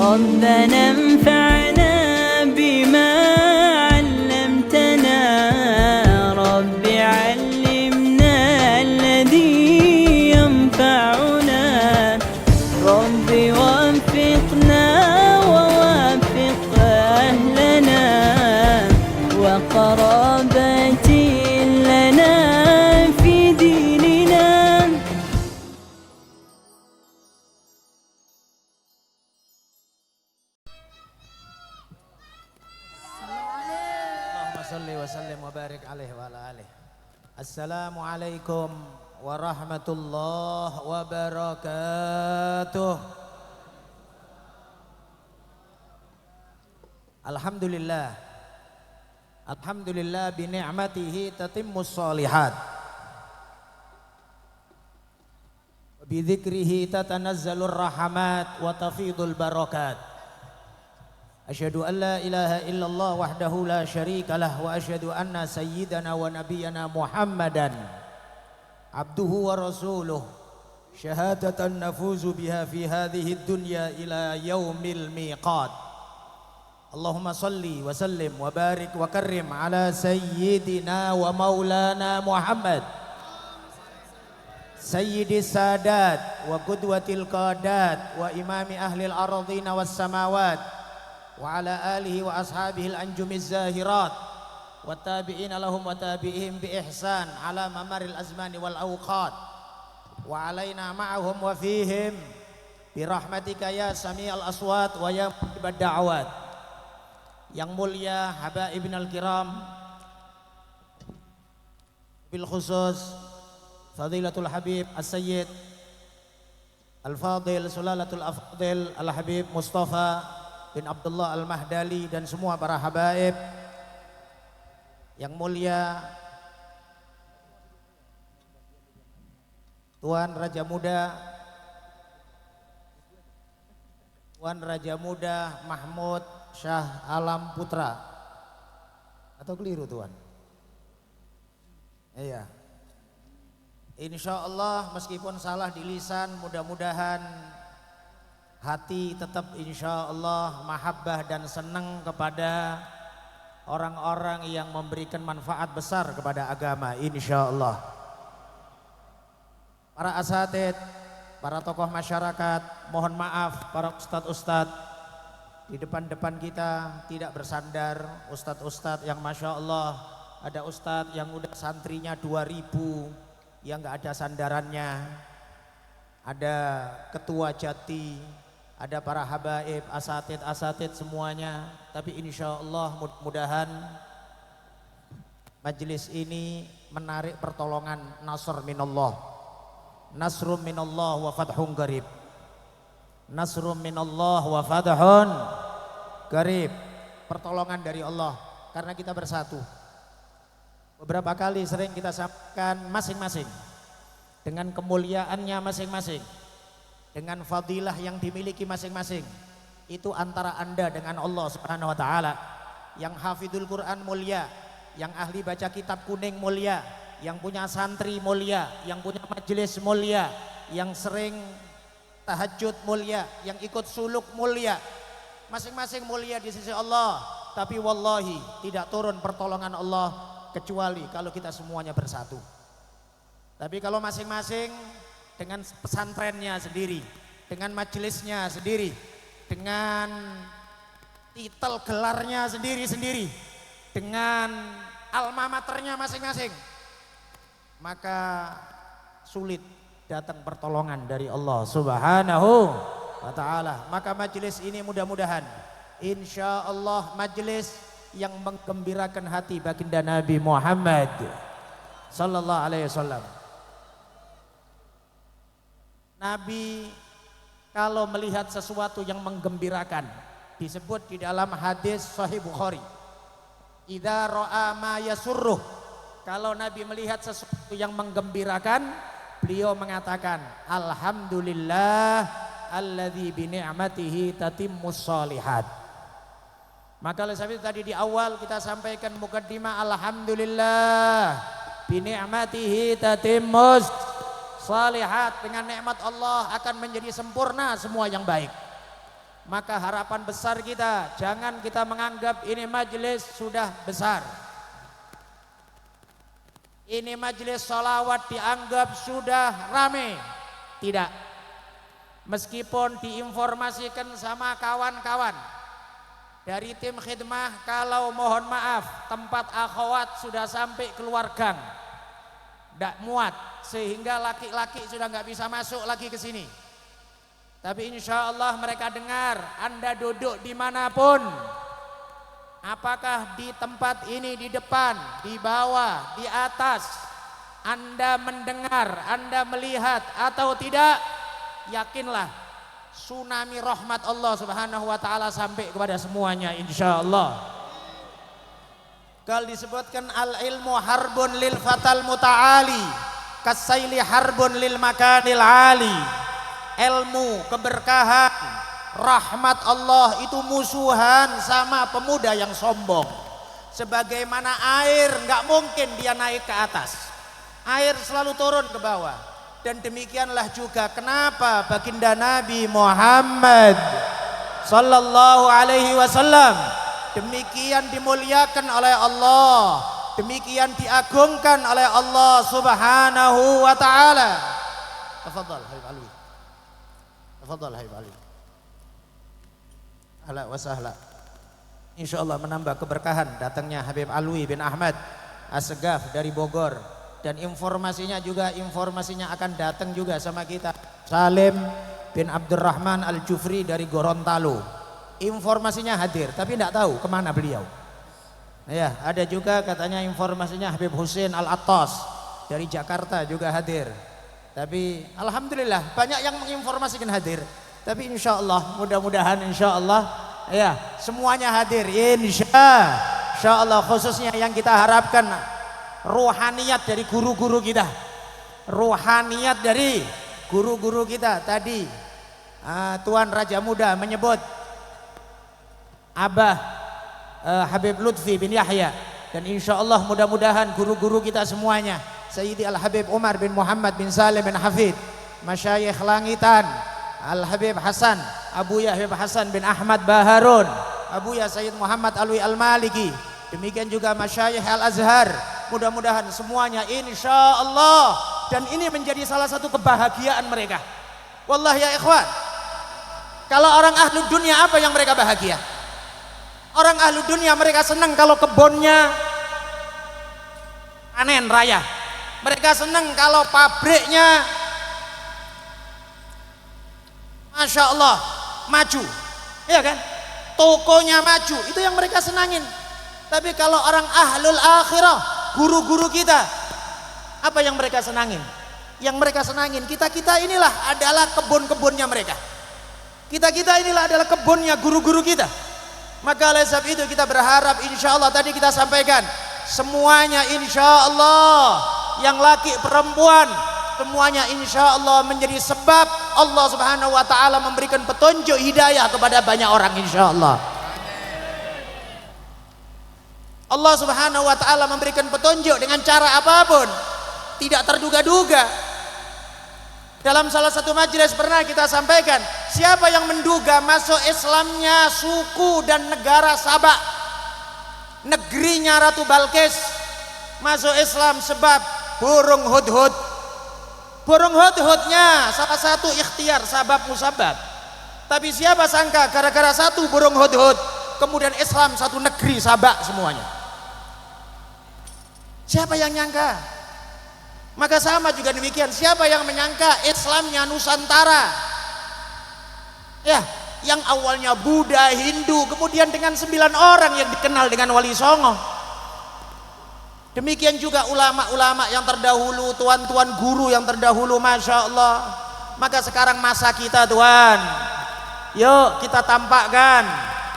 ربنا انفعنا بما علمتنا رب علمنا الذي ينفعنا رب وفقنا ووفق أهلنا وقرابتي لنا في ديننا. Allahumma salli wa sallim wa barik alaihi wa ala alihi. Assalamualaikum warahmatullahi wabarakatuh. Alhamdulillah. Alhamdulillah bi ni'matihi tatimmus shalihat. Wa bi dzikrihi tatanazzalur rahmat wa tafidul barakat. Asyhadu an la ilaha illallah wahdahu la syarika lah wa asyhadu anna sayyidana wa nabiyyana Muhammadan abduhu wa rasuluh syahadatan nafuzu biha fi hadhihi dunya ila yaumil miqat. Allahumma salli wa sallim wa barik wa karrim ala sayyidina wa maulana Muhammad sayyidis sadat wa qudwatil qadat wa imami ahlil ardina was samawat wa ala alihi wa ashabihi al-anjumiz zahirat wa tabi'ina lahum wa tabi'ihim bi ihsan ala mamaril azmani wal awqat wa alaina ma'ahum wa fihim bi rahmatika ya sami'al aswat wa ya mujibad da'awat. Yang mulia habaibin al-kiram, bil khusus fadilatul habib as-sayyid al-fadil sulalatul afdil al-habib Mustafa bin Abdullah Al-Mahdali dan semua para habaib. Yang mulia Tuan Raja Muda Mahmud Shah Alam Putra. Atau keliru Tuan? Iya. Insya Allah meskipun salah di lisan, mudah-mudahan hati tetap insya Allah mahabbah dan senang kepada orang-orang yang memberikan manfaat besar kepada agama insya Allah. Para asatid, para tokoh masyarakat, mohon maaf para ustadz-ustadz di depan-depan kita tidak bersandar. Ustadz-ustadz yang masya Allah, ada ustadz yang udah santrinya 2000 yang gak ada sandarannya, ada ketua jati, ada para habaib, asatid semuanya. Tapi insya Allah mudah-mudahan majelis ini menarik pertolongan nasr minallah. Nasrum minallah wa fathun qarib. Nasrum minallah wa fathun qarib. Pertolongan dari Allah karena kita bersatu. Beberapa kali sering kita sampaikan masing-masing dengan kemuliaannya masing-masing, dengan fadilah yang dimiliki masing-masing. Itu antara Anda dengan Allah Subhanahu wa taala. Yang hafidul Quran mulia, yang ahli baca kitab kuning mulia, yang punya santri mulia, yang punya majelis mulia, yang sering tahajud mulia, yang ikut suluk mulia. Masing-masing mulia di sisi Allah. Tapi wallahi tidak turun pertolongan Allah kecuali kalau kita semuanya bersatu. Tapi kalau masing-masing dengan pesantrennya sendiri, dengan majelisnya sendiri, dengan titel gelarnya sendiri-sendiri, dengan alma maternya masing-masing, maka sulit datang pertolongan dari Allah Subhanahu wa ta'ala. Maka majelis ini mudah-mudahan insya Allah majelis yang menggembirakan hati baginda Nabi Muhammad sallallahu alaihi wasallam. Nabi kalau melihat sesuatu yang menggembirakan, disebut di dalam hadis Sahih Bukhari, idza ra'a ma yasurruh, kalau Nabi melihat sesuatu yang menggembirakan, beliau mengatakan alhamdulillah alladzi bi ni'matihi tatimmus shalihat. Maka oleh sebab itu tadi di awal kita sampaikan mukaddimah, alhamdulillah bi ni'matihi tatimmus shalihat, dengan nikmat Allah akan menjadi sempurna semua yang baik. Maka harapan besar kita, jangan kita menganggap ini majelis sudah besar. Ini majelis sholawat dianggap sudah rame. Tidak. Meskipun diinformasikan sama kawan-kawan dari tim khidmah, kalau mohon maaf tempat akhwat sudah sampai keluar gang, tidak muat, sehingga laki-laki sudah nggak bisa masuk lagi ke sini. Tapi insya Allah mereka dengar. Anda duduk dimanapun, apakah di tempat ini, di depan, di bawah, di atas, Anda mendengar, Anda melihat atau tidak, yakinlah tsunami rahmat Allah Subhanahu wa taala sampai kepada semuanya insya Allah. Kalau disebutkan al ilmu harbun lil fatal muta'ali kasaili harbun lil makanil ali. Ilmu, keberkahan, rahmat Allah itu musuhan sama pemuda yang sombong. Sebagaimana air nggak mungkin dia naik ke atas, air selalu turun ke bawah. Dan demikianlah juga kenapa baginda Nabi Muhammad sallallahu alaihi wasallam demikian dimuliakan oleh Allah, demikian diagungkan oleh Allah Subhanahu wa taala. Tafadhal Habib Alwi. Tafadhal Habib Alwi. Ahlan wa sahlan. Insyaallah menambah keberkahan datangnya Habib Alwi bin Ahmad As-Segaf dari Bogor, dan informasinya akan datang juga sama kita Salim bin Abdurrahman Al-Jufri dari Gorontalo. Informasinya hadir tapi tidak tahu kemana beliau. Ya, ada juga katanya informasinya Habib Husin Al-Attas dari Jakarta juga hadir. Tapi alhamdulillah banyak yang menginformasikan hadir. Tapi insya Allah, mudah-mudahan insya Allah ya semuanya hadir insya Allah. Khususnya yang kita harapkan ruhaniyat dari guru-guru kita, ruhaniyat dari guru-guru kita. Tadi Tuan Raja Muda menyebut Abah Habib Lutfi bin Yahya, dan insya Allah mudah-mudahan guru-guru kita semuanya, Sayyidi Al-Habib Umar bin Muhammad bin Salim bin Hafid, Masyayikh Langitan, Al-Habib Hasan, Abuya Habib Hasan bin Ahmad Baharun, Abuya Sayyid Muhammad Alwi Al-Maliki, demikian juga Masyayikh Al-Azhar, mudah-mudahan semuanya insya Allah. Dan ini menjadi salah satu kebahagiaan mereka. Wallahi ya ikhwan, kalau orang ahlu dunia apa yang mereka bahagia? Orang ahlu dunia mereka senang kalau kebunnya panen raya. Mereka senang kalau pabriknya Masya Allah maju, ya kan? Tokonya maju, itu yang mereka senangin. Tapi kalau orang ahlul akhirah, guru-guru kita, apa yang mereka senangin? Yang mereka senangin, kita-kita inilah adalah kebun-kebunnya mereka. Kita-kita inilah adalah kebunnya guru-guru kita. Maka oleh sebab itu kita berharap insya Allah, tadi kita sampaikan semuanya insya Allah, yang laki perempuan semuanya insya Allah menjadi sebab Allah Subhanahu wa taala memberikan petunjuk hidayah kepada banyak orang insya Allah. Allah Subhanahu wa taala memberikan petunjuk dengan cara apapun, tidak terduga-duga. Dalam salah satu majelis pernah kita sampaikan, siapa yang menduga masuk Islamnya suku dan negara Sabak, negerinya Ratu Balkis, masuk Islam sebab burung hudhud. Burung hudhudnya salah satu ikhtiar sabab musabab. Tapi siapa sangka gara-gara satu burung hudhud kemudian Islam satu negeri Sabak semuanya. Siapa yang nyangka? Maka sama juga demikian, siapa yang menyangka Islamnya Nusantara, ya, yang awalnya Buddha, Hindu, kemudian dengan 9 orang yang dikenal dengan Wali Songo. Demikian juga ulama-ulama yang terdahulu, tuan-tuan guru yang terdahulu, Masya Allah. Maka sekarang masa kita, Tuan, yuk kita tampakkan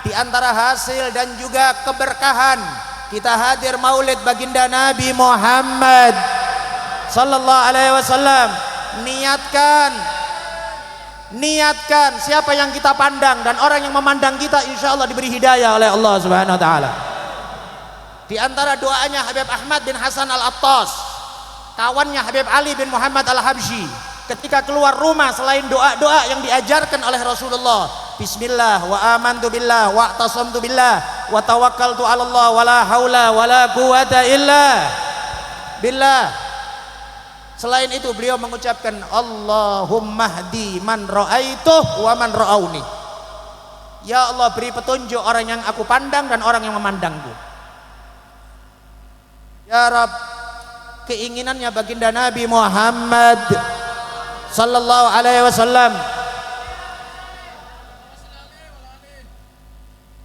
di antara hasil dan juga keberkahan kita hadir maulid baginda Nabi Muhammad sallallahu alaihi wasallam. Niatkan siapa yang kita pandang, dan orang yang memandang kita insya Allah diberi hidayah oleh Allah Subhanahu wa taala. Di antara doanya Habib Ahmad bin Hasan Al-Attas, kawannya Habib Ali bin Muhammad Al-Habsyi, ketika keluar rumah selain doa-doa yang diajarkan oleh Rasulullah, bismillah wa amantu billah wa atasamtu billah wa tawakkaltu 'ala Allah wala haula wala quwata illa billah. Selain itu beliau mengucapkan Allahumma hdi man ra'aituh wa man ra'auni. Ya Allah, beri petunjuk orang yang aku pandang dan orang yang memandangku. Ya Rabb, keinginannya baginda Nabi Muhammad sallallahu alaihi wasallam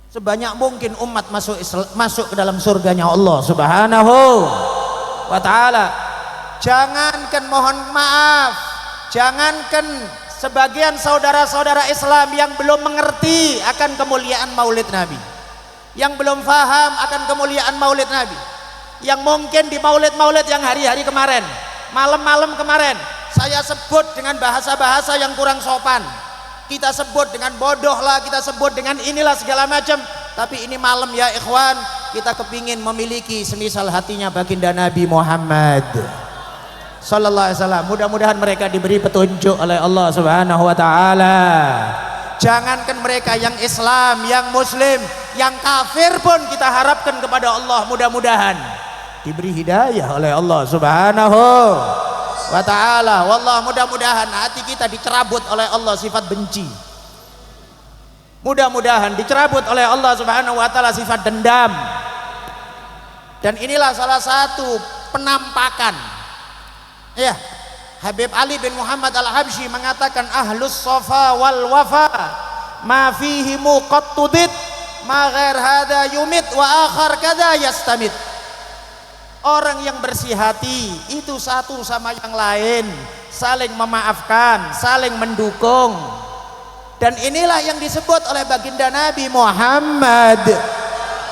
sebanyak mungkin umat masuk ke dalam surganya Allah Subhanahu wa taala. Jangankan mohon maaf, jangankan sebagian saudara-saudara Islam yang belum mengerti akan kemuliaan Maulid Nabi, yang belum paham akan kemuliaan Maulid Nabi, yang mungkin di maulid-maulid yang hari-hari kemarin, malam-malam kemarin saya sebut dengan bahasa-bahasa yang kurang sopan, kita sebut dengan bodoh lah, kita sebut dengan inilah segala macam. Tapi ini malam ya ikhwan, kita kepingin memiliki semisal hatinya baginda Nabi Muhammad sallallahu alaihi wasallam. Mudah-mudahan mereka diberi petunjuk oleh Allah Subhanahu wa taala. Jangankan mereka yang Islam, yang Muslim, yang kafir pun kita harapkan kepada Allah mudah-mudahan diberi hidayah oleh Allah Subhanahu wa taala. Wallah, mudah-mudahan hati kita dicerabut oleh Allah sifat benci. Mudah-mudahan dicerabut oleh Allah Subhanahu wa taala sifat dendam. Dan inilah salah satu penampakan, ya, Habib Ali bin Muhammad Al-Habsyi mengatakan ahlus sofa wal wafa ma fihi muqattudid ma ghair hada yumit wa akhar kada yastamit. Orang yang bersih hati itu satu sama yang lain saling memaafkan, saling mendukung. Dan inilah yang disebut oleh baginda Nabi Muhammad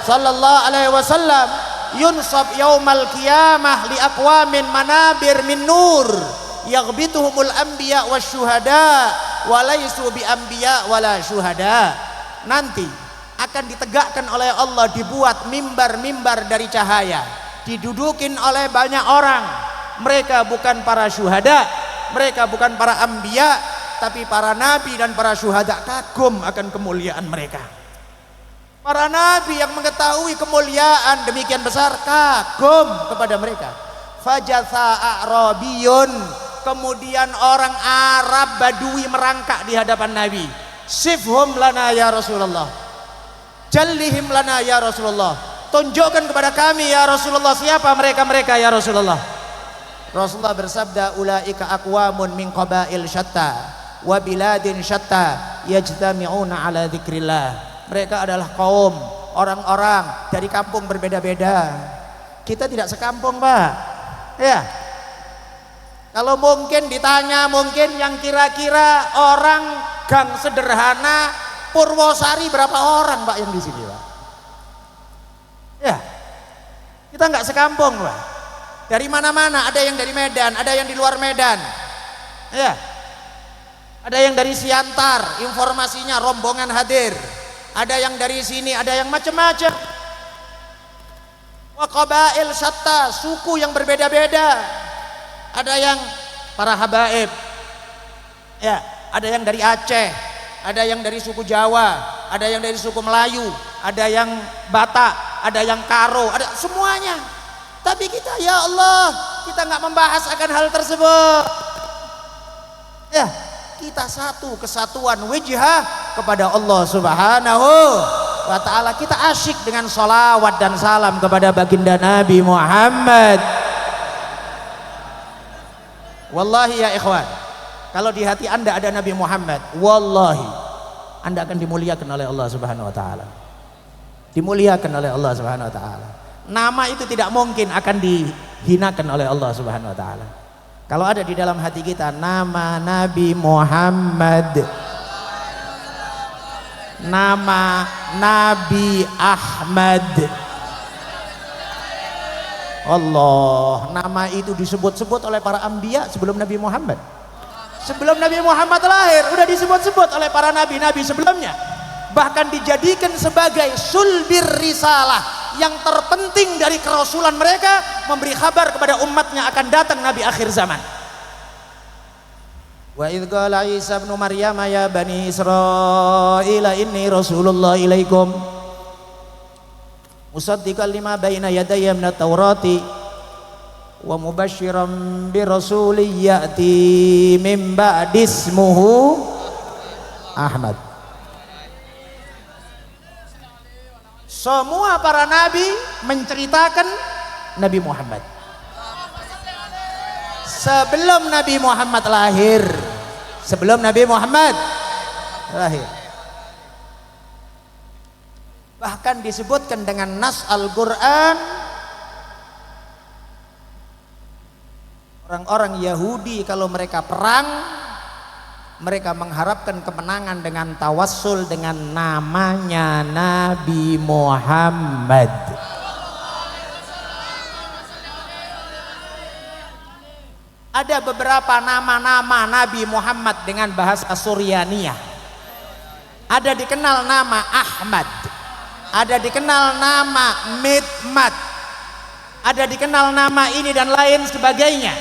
sallallahu alaihi wasallam, yunsab yaumal qiyamah li aqwamin manabir min nur yaghbituhumul anbiya wasyuhada wa laysu bi anbiya wala syuhada. Nanti akan ditegakkan oleh Allah, dibuat mimbar-mimbar dari cahaya, didudukin oleh banyak orang. Mereka bukan para syuhada, mereka bukan para anbiya, tapi para nabi dan para syuhada kagum akan kemuliaan mereka. Para nabi yang mengetahui kemuliaan demikian besar kagum kepada mereka. Fajatha a'rabiyun, kemudian orang Arab Badui merangkak di hadapan Nabi. Sifhum lana ya Rasulullah, jallihim lana ya Rasulullah, tunjukkan kepada kami ya Rasulullah siapa mereka-mereka ya Rasulullah. Rasulullah bersabda, ulaika aqwamun min qabail syatta wa biladin syatta yajtami'una ala dzikrillah. Mereka adalah kaum, orang-orang dari kampung berbeda-beda. Kita tidak sekampung, Pak. Ya. Kalau mungkin ditanya, mungkin yang kira-kira orang gang sederhana Purwosari berapa orang, Pak, yang di sini, Pak? Ya. Kita nggak sekampung, Pak. Dari mana-mana, ada yang dari Medan, ada yang di luar Medan. Ya. Ada yang dari Siantar, informasinya rombongan hadir. Ada yang dari sini, ada yang macam-macam. Wa qabail syatta, suku yang berbeda-beda. Ada yang para habaib. Ya, ada yang dari Aceh, ada yang dari suku Jawa, ada yang dari suku Melayu, ada yang Batak, ada yang Karo, ada semuanya. Tapi kita, ya Allah, kita nggak membahas akan hal tersebut. Ya, kita satu kesatuan wijhah kepada Allah Subhanahu wa ta'ala. Kita asyik dengan sholawat dan salam kepada baginda Nabi Muhammad. Wallahi ya ikhwan, kalau di hati anda ada Nabi Muhammad, wallahi anda akan dimuliakan oleh Allah Subhanahu wa ta'ala. Dimuliakan oleh Allah Subhanahu wa ta'ala. Nama itu tidak mungkin akan dihinakan oleh Allah Subhanahu wa ta'ala. Kalau ada di dalam hati kita nama Nabi Muhammad, nama Nabi Ahmad, Allah, nama itu disebut-sebut oleh para anbiya sebelum Nabi Muhammad. Sebelum Nabi Muhammad lahir udah disebut-sebut oleh para nabi-nabi sebelumnya. Bahkan dijadikan sebagai sulbir risalah, yang terpenting dari kerasulan mereka, memberi kabar kepada umatnya akan datang Nabi akhir zaman. Wa idh qala Isa ibnu Maryam ya bani Israil inni rasulullah ilaikum musaddiqan lima baina yadayya minat taurati wa mubasysyiran bi rasulin ya'ti min ba'di ismuhu Ahmad. Semua para nabi menceritakan Nabi Muhammad. Sebelum Nabi Muhammad lahir, sebelum Nabi Muhammad lahir, bahkan disebutkan dengan nas Al-Quran, orang-orang Yahudi kalau mereka perang, mereka mengharapkan kemenangan dengan tawassul dengan namanya Nabi Muhammad. Ada beberapa nama-nama Nabi Muhammad dengan bahasa Suryaniyah. Ada dikenal nama Ahmad, ada dikenal nama Midmat, ada dikenal nama ini dan lain sebagainya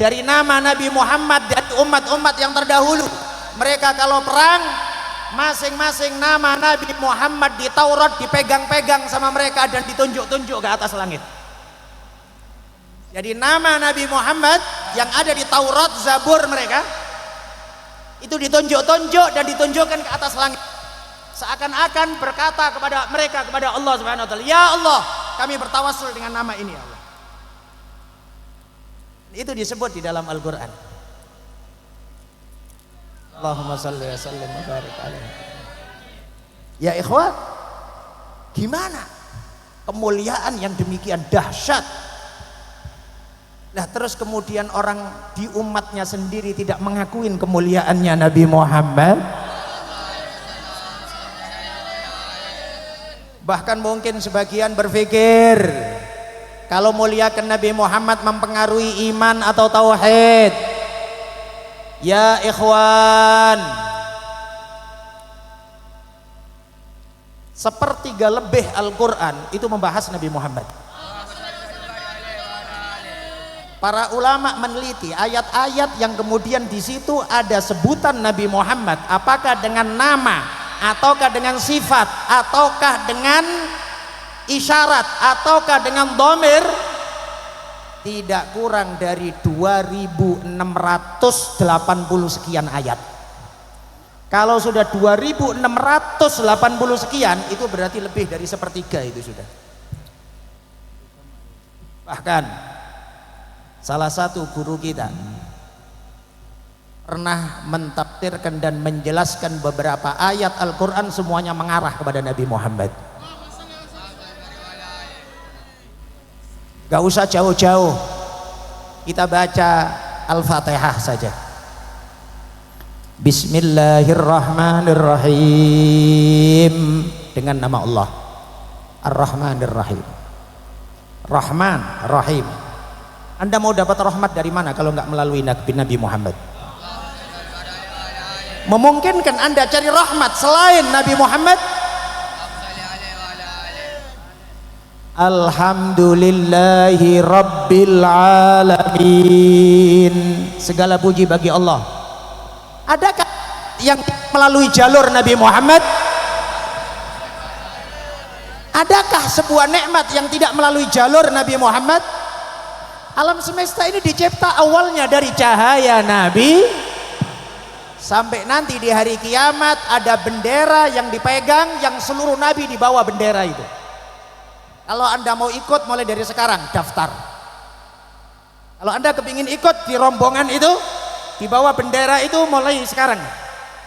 dari nama Nabi Muhammad dan umat-umat yang terdahulu. Mereka kalau perang, masing-masing nama Nabi Muhammad di Taurat dipegang-pegang sama mereka dan ditunjuk-tunjuk ke atas langit. Jadi nama Nabi Muhammad yang ada di Taurat, Zabur mereka itu ditunjuk-tunjuk dan ditunjukkan ke atas langit, seakan-akan berkata kepada mereka, kepada Allah Subhanahu wa taala, ya Allah, kami bertawassul dengan nama ini ya Allah. Itu disebut di dalam Al-Qur'an. Allahumma shalli wa sallim wa barik alaihi. Ya ikhwat, gimana kemuliaan yang demikian dahsyat? Nah terus kemudian orang di umatnya sendiri tidak mengakuin kemuliaannya Nabi Muhammad. Bahkan mungkin sebagian berpikir kalau muliakan Nabi Muhammad mempengaruhi iman atau tauhid. Ya ikhwan, sepertiga lebih Al-Quran itu membahas Nabi Muhammad. Para ulama meneliti ayat-ayat yang kemudian di situ ada sebutan Nabi Muhammad, apakah dengan nama, ataukah dengan sifat, ataukah dengan isyarat, ataukah dengan dhamir, tidak kurang dari 2680 sekian ayat. Kalau sudah 2680 sekian, itu berarti lebih dari sepertiga itu sudah. Bahkan salah satu guru kita pernah mentafsirkan dan menjelaskan beberapa ayat Al-Quran semuanya mengarah kepada Nabi Muhammad. Gak usah jauh-jauh, kita baca Al-Fatihah saja. Bismillahirrahmanirrahim, dengan nama Allah Ar-Rahmanir-Rahim. Rahman, Rahim. Anda mau dapat rahmat dari mana kalau nggak melalui Nabi Muhammad? Memungkinkan Anda cari rahmat selain Nabi Muhammad? Alhamdulillahi Rabbil Alamin. Segala puji bagi Allah. Adakah yang melalui jalur Nabi Muhammad? Adakah sebuah nikmat yang tidak melalui jalur Nabi Muhammad? Alam semesta ini dicipta awalnya dari cahaya Nabi, sampai nanti di hari kiamat ada bendera yang dipegang, yang seluruh Nabi dibawa bendera itu. Kalau Anda mau ikut mulai dari sekarang daftar. Kalau Anda kepingin ikut di rombongan itu, dibawa bendera itu mulai sekarang.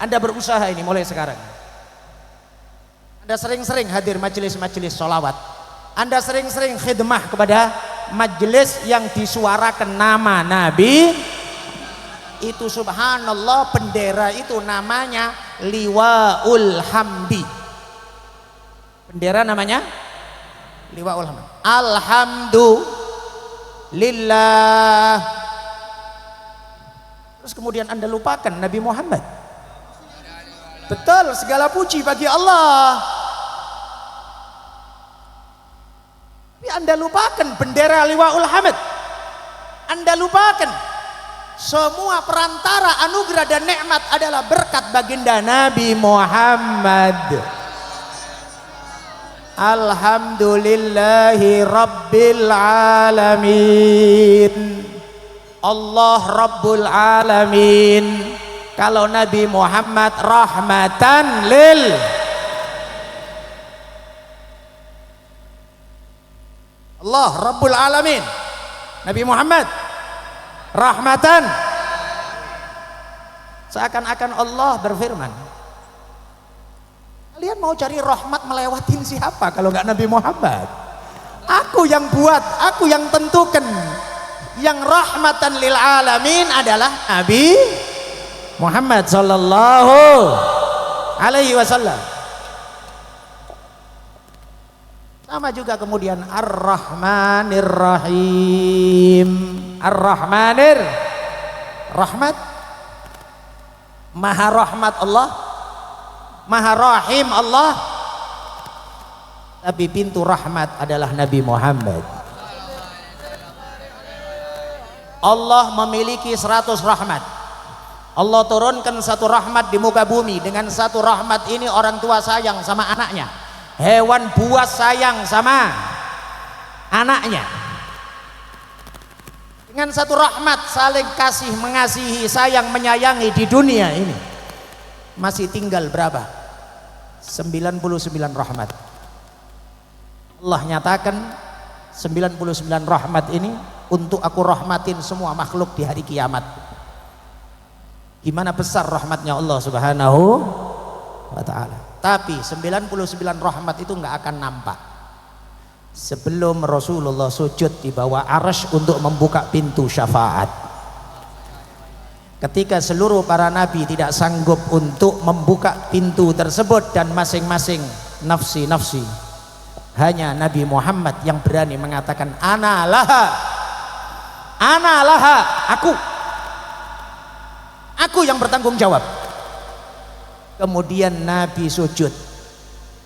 Anda berusaha ini mulai sekarang. Anda sering-sering hadir majelis-majelis sholawat. Anda sering-sering khidmah kepada majelis yang disuarakan nama Nabi. Itu subhanallah, bendera itu namanya Liwaul Hamdi. Bendera namanya Liwaul Hamdi. Alhamdulillah. Terus kemudian Anda lupakan Nabi Muhammad. Betul, segala puji bagi Allah. Tapi Anda lupakan bendera Liwaul Hamd. Anda lupakan semua perantara anugerah dan nikmat adalah berkat baginda Nabi Muhammad. Alhamdulillahi Rabbil Alamin. Allah Rabbul Alamin. Kalau Nabi Muhammad rahmatan lil Allah Rabbul Alamin. Nabi Muhammad rahmatan. Seakan-akan Allah berfirman, kalian mau cari rahmat melewatin siapa kalau nggak Nabi Muhammad? Aku yang buat, aku yang tentukan. Yang rahmatan lil alamin adalah Nabi Muhammad sallallahu alaihi wasallam. Sama juga kemudian Ar-Rahmanir Rahim. Ar-Rahmanir rahmat, Maha rahmat Allah, Maha rahim Allah. Tapi pintu rahmat adalah Nabi Muhammad. Allah memiliki 100 rahmat. Allah turunkan satu rahmat di muka bumi. Dengan satu rahmat ini orang tua sayang sama anaknya, hewan buas sayang sama anaknya. Dengan satu rahmat saling kasih mengasihi, sayang menyayangi di dunia ini. Masih tinggal berapa? 99 rahmat. Allah nyatakan 99 rahmat ini untuk aku rahmatin semua makhluk di hari kiamat. Gimana besar rahmatnya Allah Subhanahu wa ta'ala. Tapi 99 rahmat itu nggak akan nampak sebelum Rasulullah sujud di bawah arsy untuk membuka pintu syafaat. Ketika seluruh para nabi tidak sanggup untuk membuka pintu tersebut dan masing-masing nafsi, hanya Nabi Muhammad yang berani mengatakan ana laha, aku yang bertanggung jawab. Kemudian Nabi sujud.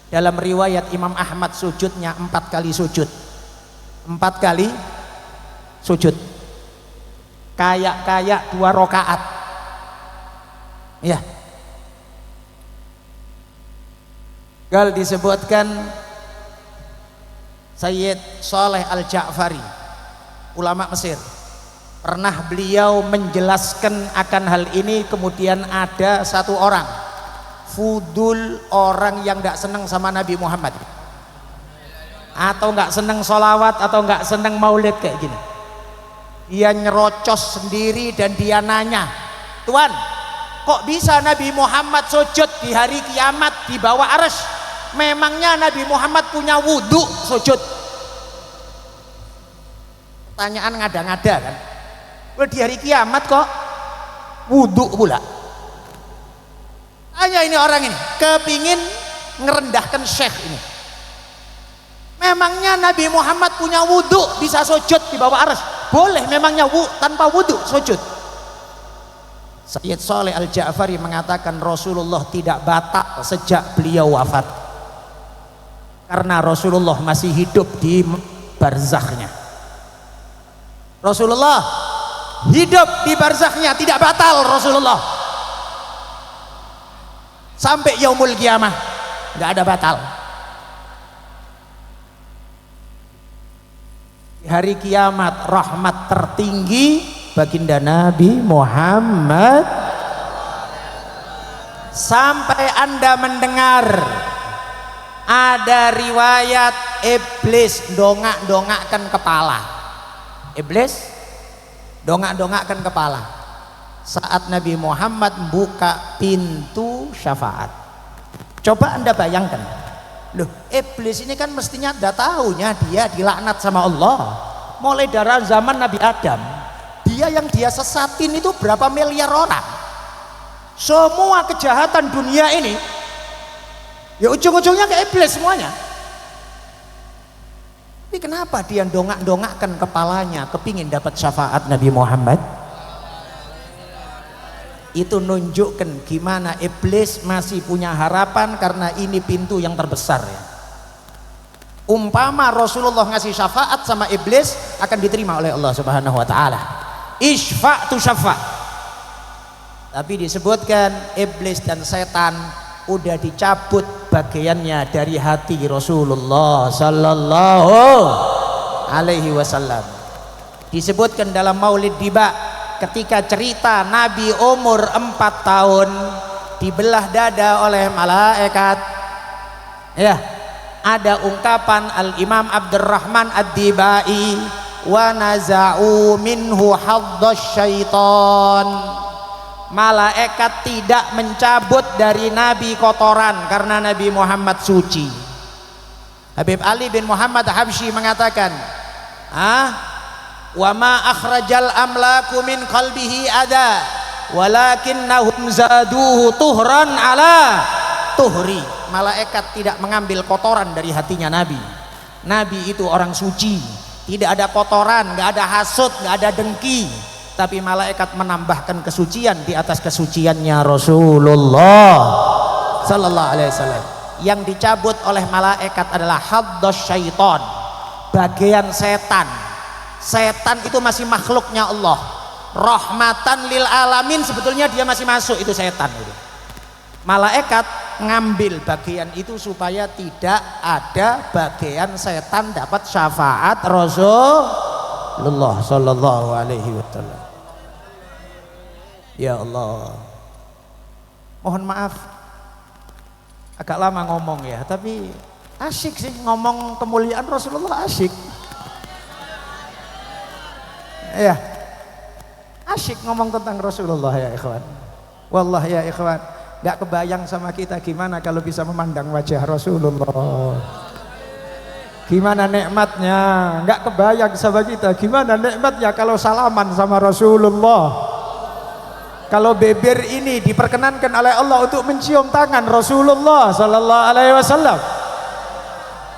Dalam riwayat Imam Ahmad sujudnya 4 kali sujud. 4 kali sujud. Kayak 2 rakaat. Ya. Gal disebutkan Sayyid Saleh Al-Ja'fari, ulama Mesir, pernah beliau menjelaskan akan hal ini. Kemudian ada satu orang fudul, orang yang gak seneng sama Nabi Muhammad atau gak seneng sholawat atau gak seneng maulid kayak gini. Dia nyerocos sendiri dan dia nanya, Tuan, kok bisa Nabi Muhammad sujud di hari kiamat di bawah arsy? Memangnya Nabi Muhammad punya wudhu sujud? Pertanyaan ngada-ngada kan. Di hari kiamat kok wudhu pula. Hanya ini orang ini kepingin ngerendahkan syekh ini. Memangnya Nabi Muhammad punya wudhu bisa sujud di bawah arsy? Boleh memangnya tanpa wudhu sujud? Sayyid Saleh Al-Ja'fari mengatakan Rasulullah tidak batal sejak beliau wafat, karena Rasulullah masih hidup di barzakhnya. Rasulullah hidup di barzakhnya, tidak batal Rasulullah sampai yaumul kiamah, nggak ada batal. Di hari kiamat rahmat tertinggi baginda Nabi Muhammad. Sampai Anda mendengar ada riwayat iblis dongak-dongakkan kepala. Iblis dongak-dongakkan kepala saat Nabi Muhammad buka pintu syafaat. Coba Anda bayangkan, loh, iblis ini kan mestinya udah tahunya dia dilaknat sama Allah mulai dari zaman Nabi Adam. Dia yang dia sesatin itu berapa miliar orang. Semua kejahatan dunia ini ya ujung-ujungnya ke iblis semuanya. Tapi kenapa dia dongak-dongakkan kepalanya kepingin dapat syafaat Nabi Muhammad? Itu nunjukkan gimana iblis masih punya harapan, karena ini pintu yang terbesar ya. Umpama Rasulullah ngasih syafaat sama iblis akan diterima oleh Allah Subhanahu wa ta'ala. Isfa' tu syafa'. Tapi disebutkan iblis dan setan udah dicabut bagiannya dari hati Rasulullah sallallahu alaihi wasallam. Disebutkan dalam Maulid Diba ketika cerita Nabi umur 4 tahun dibelah dada oleh malaikat. Ya, ada ungkapan Al-Imam Abdurrahman Ad-Dibai, wa naza'u minhu haddash syaitan. Malaikat tidak mencabut dari Nabi kotoran karena Nabi Muhammad suci. Habib Ali bin Muhammad Habsyi mengatakan, wa ma akhrajal amlaku min qalbihi ada walakinnahum zaduhu tuhran ala tuhri. Malaikat tidak mengambil kotoran dari hatinya Nabi. Nabi itu orang suci, tidak ada kotoran, nggak ada hasut, nggak ada dengki, tapi malaikat menambahkan kesucian di atas kesuciannya Rasulullah sallallahu alaihi wasallam. Yang dicabut oleh malaikat adalah haddash syaitan, bagian setan. Setan itu masih makhluknya Allah, rahmatan lil alamin, sebetulnya dia masih masuk, itu setan itu. Malaikat ngambil bagian itu supaya tidak ada bagian setan dapat syafaat Rasulullah sallallahu alaihi wasallam. Ya Allah, mohon maaf agak lama ngomong ya, tapi asyik sih ngomong kemuliaan Rasulullah, asyik. Ya, asyik ngomong tentang Rasulullah ya ikhwan. Wallah ya ikhwan, gak kebayang sama kita gimana kalau bisa memandang wajah Rasulullah. Gimana nikmatnya, gak kebayang sama kita gimana nikmatnya kalau salaman sama Rasulullah. Kalau bibir ini diperkenankan oleh Allah untuk mencium tangan Rasulullah sallallahu alaihi wasallam.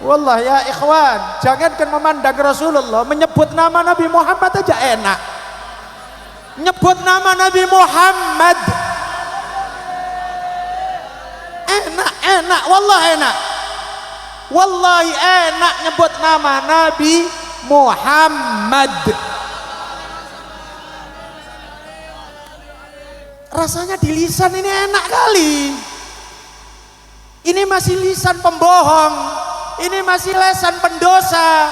Wallah ya ikhwan, jangankan memandang Rasulullah, menyebut nama Nabi Muhammad aja enak. Nyebut nama Nabi Muhammad enak, wallah enak. Wallahi enak nyebut nama Nabi Muhammad. Rasanya di lisan ini enak kali. Ini masih lisan pembohong, ini masih lisan pendosa,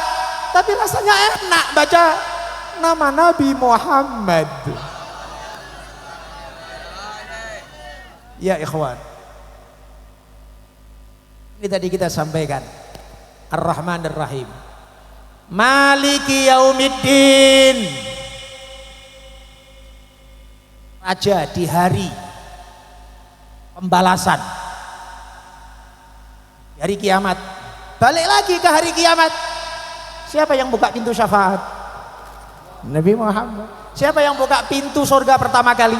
tapi rasanya enak baca nama Nabi Muhammad. Ya ikhwan, ini tadi kita sampaikan Ar-Rahman Ar-Rahim, Maliki Yaumiddin, raja di hari pembalasan, di hari kiamat. Balik lagi ke hari kiamat, siapa yang buka pintu syafaat? Nabi Muhammad. Siapa yang buka pintu surga pertama kali?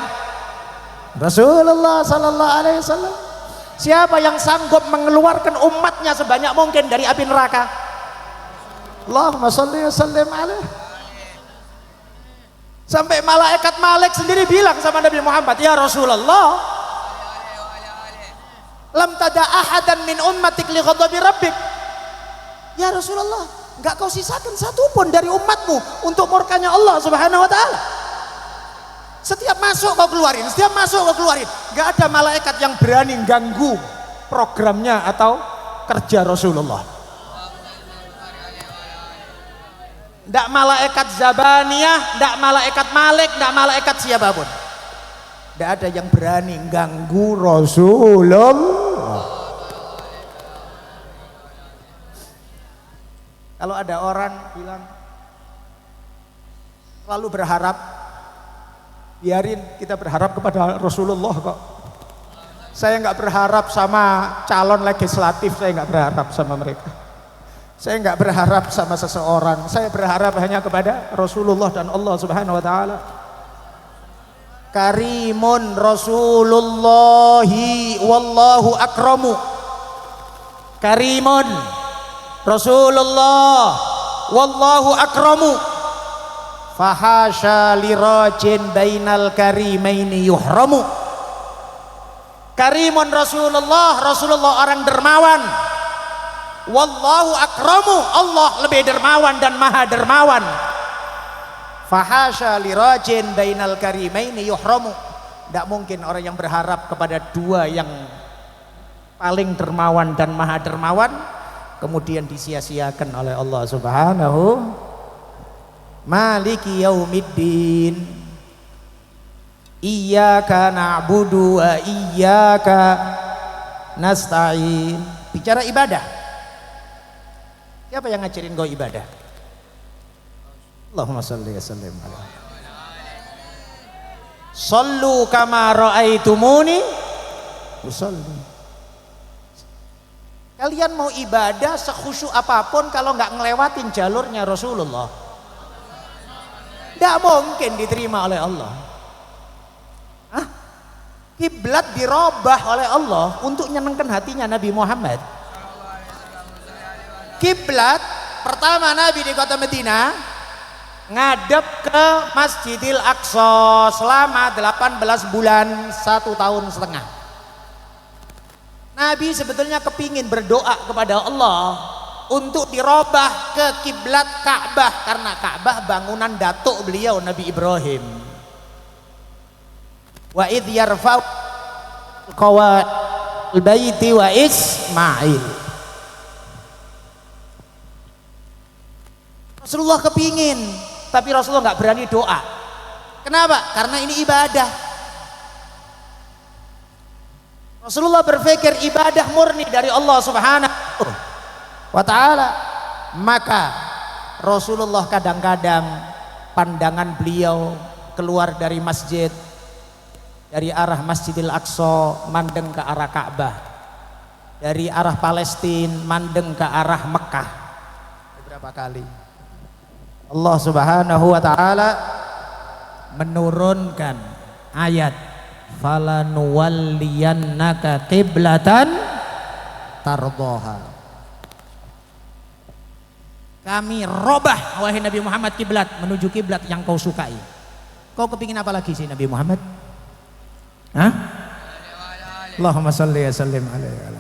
Rasulullah sallallahu alaihi wasallam. Siapa yang sanggup mengeluarkan umatnya sebanyak mungkin dari api neraka? Allahumma shalli wa sallim alaihi. Sampai malaikat Malik sendiri bilang sama Nabi Muhammad, ya Rasulullah, lam tada ahadan min ummatik li ghadabi rabbik. Ya Rasulullah, enggak kau sisakan satu pun dari umatmu untuk murkanya Allah Subhanahu wa taala. Setiap masuk kau keluarin, setiap masuk kau keluarin. Enggak ada malaikat yang berani ganggu programnya atau kerja Rasulullah. Enggak malaikat Zabaniyah, enggak malaikat Malik, enggak malaikat siapapun. Enggak ada yang berani ganggu Rasulullah. Kalau ada orang bilang selalu berharap, biarin kita berharap kepada Rasulullah kok. Saya nggak berharap sama calon legislatif, saya nggak berharap sama mereka. Saya nggak berharap sama seseorang, saya berharap hanya kepada Rasulullah dan Allah Subhanahu wa taala. Karimun Rasulullahi wallahu akramu. Karimun Rasulullah wallahu akramu. Fahasya lirajin bainal karimaini yuhramu. Karimun Rasulullah, Rasulullah orang dermawan. Wallahu akramu, Allah lebih dermawan dan maha dermawan. Fahasya lirajin bainal karimaini yuhramu. Tidak mungkin orang yang berharap kepada dua yang paling dermawan dan maha dermawan kemudian disia-siakan oleh Allah Subhanahu. Maliki yaumiddin, iyyaka na'budu wa iyyaka nasta'in. Bicara ibadah, siapa yang ngajarin kau ibadah? Allahumma shalli wa sallim alaihi. Sallu kama ra'aitumuni usalli. Kalian mau ibadah sekhusyuk apapun kalau nggak ngelewatin jalurnya Rasulullah, tidak mungkin diterima oleh Allah. Kiblat dirubah oleh Allah untuk nyenengkan hatinya Nabi Muhammad. Kiblat pertama Nabi di kota Medina ngadep ke Masjidil Aqsa selama 18 bulan 1 tahun setengah. Nabi sebetulnya kepingin berdoa kepada Allah untuk dirubah ke kiblat Ka'bah, karena Ka'bah bangunan datuk beliau Nabi Ibrahim. Wa idh yarfa'u qawa'il baiti wa Ismail. Rasulullah kepingin, tapi Rasulullah nggak berani doa. Kenapa? Karena ini ibadah. Rasulullah berpikir ibadah murni dari Allah Subhanahu wa ta'ala. Maka Rasulullah kadang-kadang pandangan beliau keluar dari masjid, dari arah Masjidil Aqsa mandeng ke arah Ka'bah, dari arah Palestina mandeng ke arah Mekah. Beberapa kali Allah Subhanahu wa ta'ala menurunkan ayat falanuwalliyannaka qiblatan tardoha. Kami robah wahai Nabi Muhammad kiblat menuju kiblat yang kau sukai. Kau kepingin apa lagi sih Nabi Muhammad? Hah? Allahumma salli wa sallim alaihi.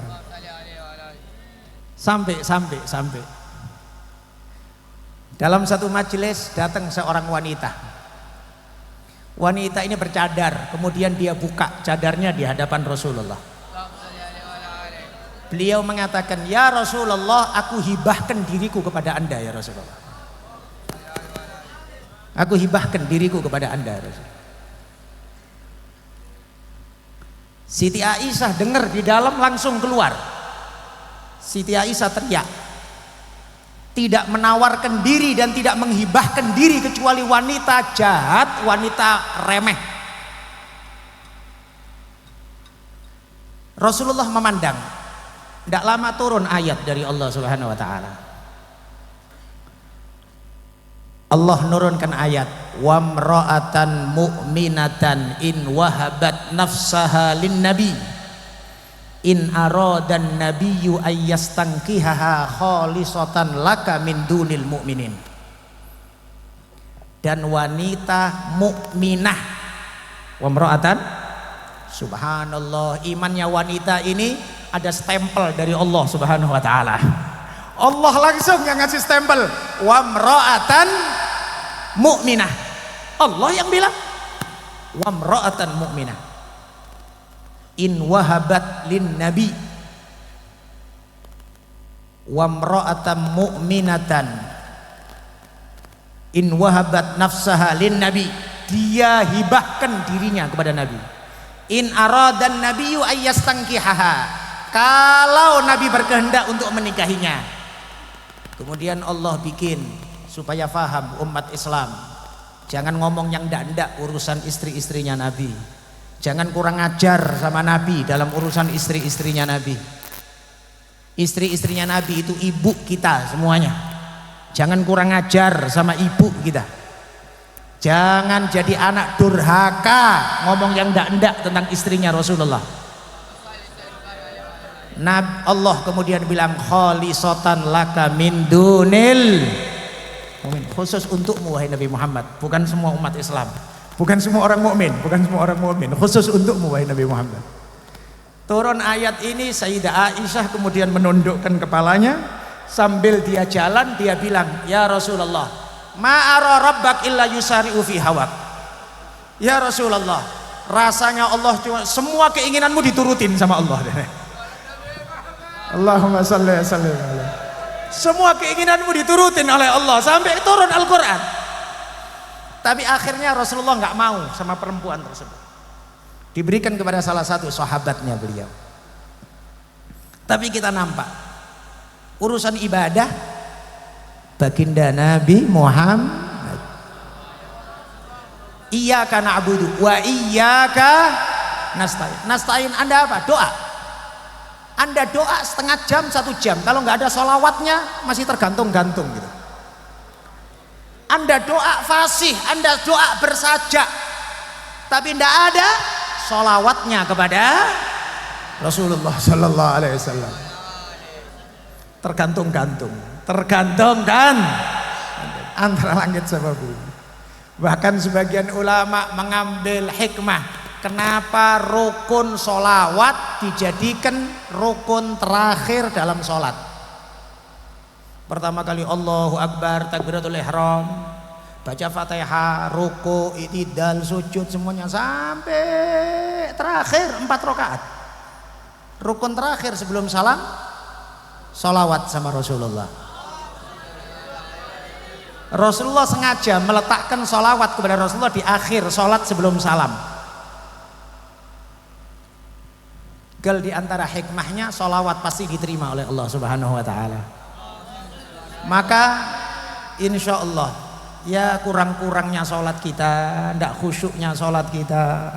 Sampai dalam satu majelis datang seorang wanita. Wanita ini bercadar, kemudian dia buka cadarnya di hadapan Rasulullah. Beliau mengatakan, ya Rasulullah, aku hibahkan diriku kepada anda ya Rasulullah. Aku hibahkan diriku kepada anda ya Rasulullah. Siti Aisyah dengar di dalam langsung keluar. Siti Aisyah teriak, tidak menawarkan diri dan tidak menghibahkan diri kecuali wanita jahat, wanita remeh. Rasulullah memandang. Tidak lama turun ayat dari Allah Subhanahu wa ta'ala. Allah nurunkan ayat wamra'atan mu'minatan in wahabat nafsaha lin nabi in aradan nabiyyu ayyastankihaha khalisatan laka min dunil mu'minin. Dan wanita mukminah, wamra'atan, subhanallah, imannya wanita ini ada stempel dari Allah Subhanahu wa ta'ala. Allah langsung yang ngasih stempel wamra'atan mu'minah. Allah yang bilang wamra'atan mu'minah in wahabat lin nabi wamra'atan mu'minatan in wahabat nafsaha lin nabi. Dia hibahkan dirinya kepada Nabi. In aradan nabiyyu ayyastankihaha, kalau Nabi berkehendak untuk menikahinya. Kemudian Allah bikin supaya faham umat Islam, jangan ngomong yang ndak-ndak urusan istri-istrinya Nabi. Jangan kurang ajar sama Nabi dalam urusan istri-istrinya Nabi. Istri-istrinya Nabi itu ibu kita semuanya. Jangan kurang ajar sama ibu kita. Jangan jadi anak durhaka ngomong yang ndak-ndak tentang istrinya Rasulullah. Allah kemudian bilang khalisatan laka min dunil mu'min, khusus untukmu wahai Nabi Muhammad, bukan semua umat Islam, bukan semua orang mukmin, bukan semua orang mukmin, khusus untukmu wahai Nabi Muhammad. Turun ayat ini, Sayyidah Aisyah kemudian menundukkan kepalanya sambil dia jalan, dia bilang, ya Rasulullah, ma'ara rabbak illa yusari'u fi hawak. Ya Rasulullah, rasanya Allah cuma semua keinginanmu diturutin sama Allah. Allahumma salli wa sallim alaihi. Semua keinginanmu diturutin oleh Allah sampai turun Al-Quran. Tapi akhirnya Rasulullah nggak mau sama perempuan tersebut. Diberikan kepada salah satu sahabatnya beliau. Tapi kita nampak urusan ibadah baginda Nabi Muhammad. Iyyaka na'budu wa iyyaka nasta'in. Nasta'in Anda apa? Doa. Anda doa setengah jam, 1 jam. Kalau nggak ada sholawatnya masih tergantung-gantung gitu. Anda doa fasih, Anda doa bersajak, tapi tidak ada sholawatnya kepada Rasulullah Sallallahu Alaihi Wasallam. Tergantung-gantung, tergantung-kan antara langit sama bumi. Bahkan sebagian ulama mengambil hikmah, kenapa rukun sholawat dijadikan rukun terakhir dalam sholat. Pertama kali Allahu Akbar, takbiratul ihram, baca Fatihah, ruku, i'tidal, sujud, semuanya sampai terakhir 4 rakaat. Rukun terakhir sebelum salam, sholawat sama Rasulullah. Rasulullah sengaja meletakkan sholawat kepada Rasulullah di akhir sholat sebelum salam. Gal di antara hikmahnya sholawat pasti diterima oleh Allah Subhanahu Wa Taala. Maka insya Allah ya kurang-kurangnya sholat kita, tidak khusyuknya sholat kita,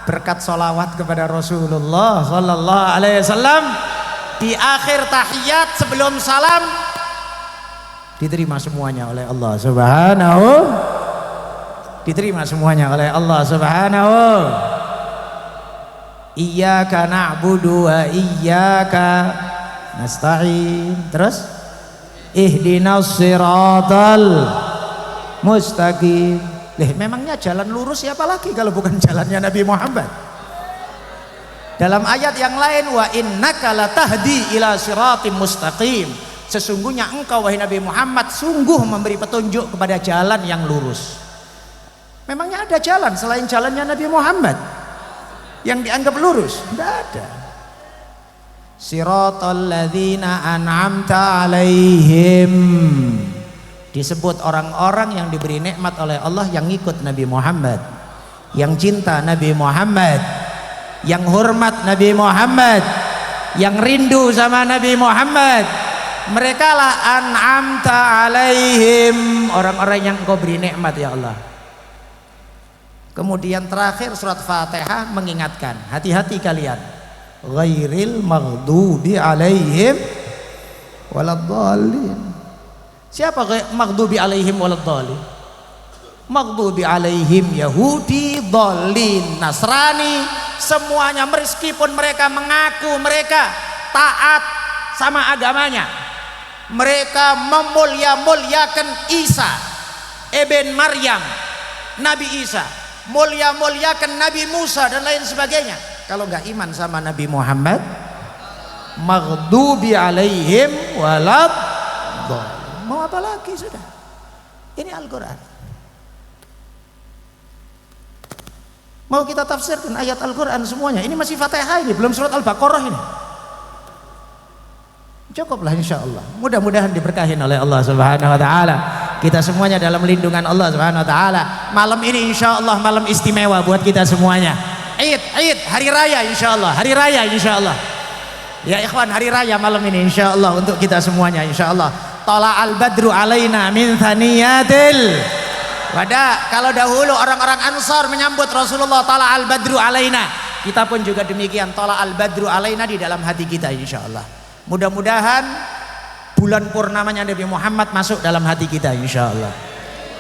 berkat sholawat kepada Rasulullah Sallallahu Alaihi Wasallam di akhir tahiyat sebelum salam diterima semuanya oleh Allah Subhanahu, diterima semuanya oleh Allah Subhanahu. Iyyaka na'budu wa iyyaka nasta'in. Terus ihdinas siratal mustaqim. Memangnya jalan lurus siapa lagi kalau bukan jalannya Nabi Muhammad? Dalam ayat yang lain, wa innaka latahdi ila siratim mustaqim. Sesungguhnya engkau wahai Nabi Muhammad sungguh memberi petunjuk kepada jalan yang lurus. Memangnya ada jalan selain jalannya Nabi Muhammad yang dianggap lurus? Tidak ada. Siratal ladzina an'amta alaihim, disebut orang-orang yang diberi nikmat oleh Allah yang ngikut Nabi Muhammad, yang cinta Nabi Muhammad, yang hormat Nabi Muhammad, yang rindu sama Nabi Muhammad. Mereka lah an'amta alaihim, orang-orang yang Engkau beri nikmat ya Allah. Kemudian terakhir surat Fatihah mengingatkan, hati-hati kalian, ghairil maghdubi alaihim waladhdallin. Siapa maghdubi alaihim waladhdallin? Maghdubi alaihim Yahudi, dhalin Nasrani, semuanya meskipun mereka mengaku mereka taat sama agamanya, mereka memulia-muliakan Isa ibn Maryam, Nabi Isa, mulia-muliakan Nabi Musa dan lain sebagainya. Kalau nggak iman sama Nabi Muhammad, maghdubi alaihim waladhdallin, mau apa lagi sudah? Ini Al-Quran. Mau kita tafsirkan ayat Al-Quran semuanya? Ini masih Fatihah, ini belum surat Al-Baqarah ini. Cukuplah insya Allah. Mudah-mudahan diberkahin oleh Allah Subhanahu Wa Taala. Kita semuanya dalam lindungan Allah Subhanahu Wa Taala. Malam ini insya Allah malam istimewa buat kita semuanya. Id, hari raya insya Allah. Hari raya insya Allah. Ya ikhwan, hari raya malam ini insya Allah untuk kita semuanya insya Allah. Tala al badru alaina min thaniyatil wada. Kalau dahulu orang-orang Ansar menyambut Rasulullah tala al badru alaina, kita pun juga demikian tala al badru alaina di dalam hati kita insya Allah. Mudah-mudahan bulan purnamanya Nabi Muhammad masuk dalam hati kita insya Allah.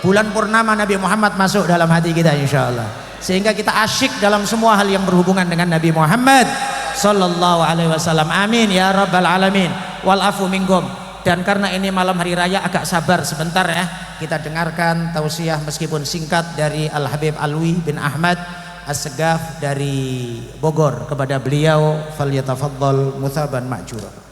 Bulan purnama Nabi Muhammad masuk dalam hati kita insya Allah, sehingga kita asyik dalam semua hal yang berhubungan dengan Nabi Muhammad Sallallahu Alaihi Wasallam. Amin ya Rabbal Alamin. Wal afu minkum. Dan karena ini malam hari raya agak sabar sebentar ya, kita dengarkan tausiah meskipun singkat dari Al Habib Alwi bin Ahmad As-Segaf dari Bogor kepada beliau. Falyatafaddal mutsaban ma'jura.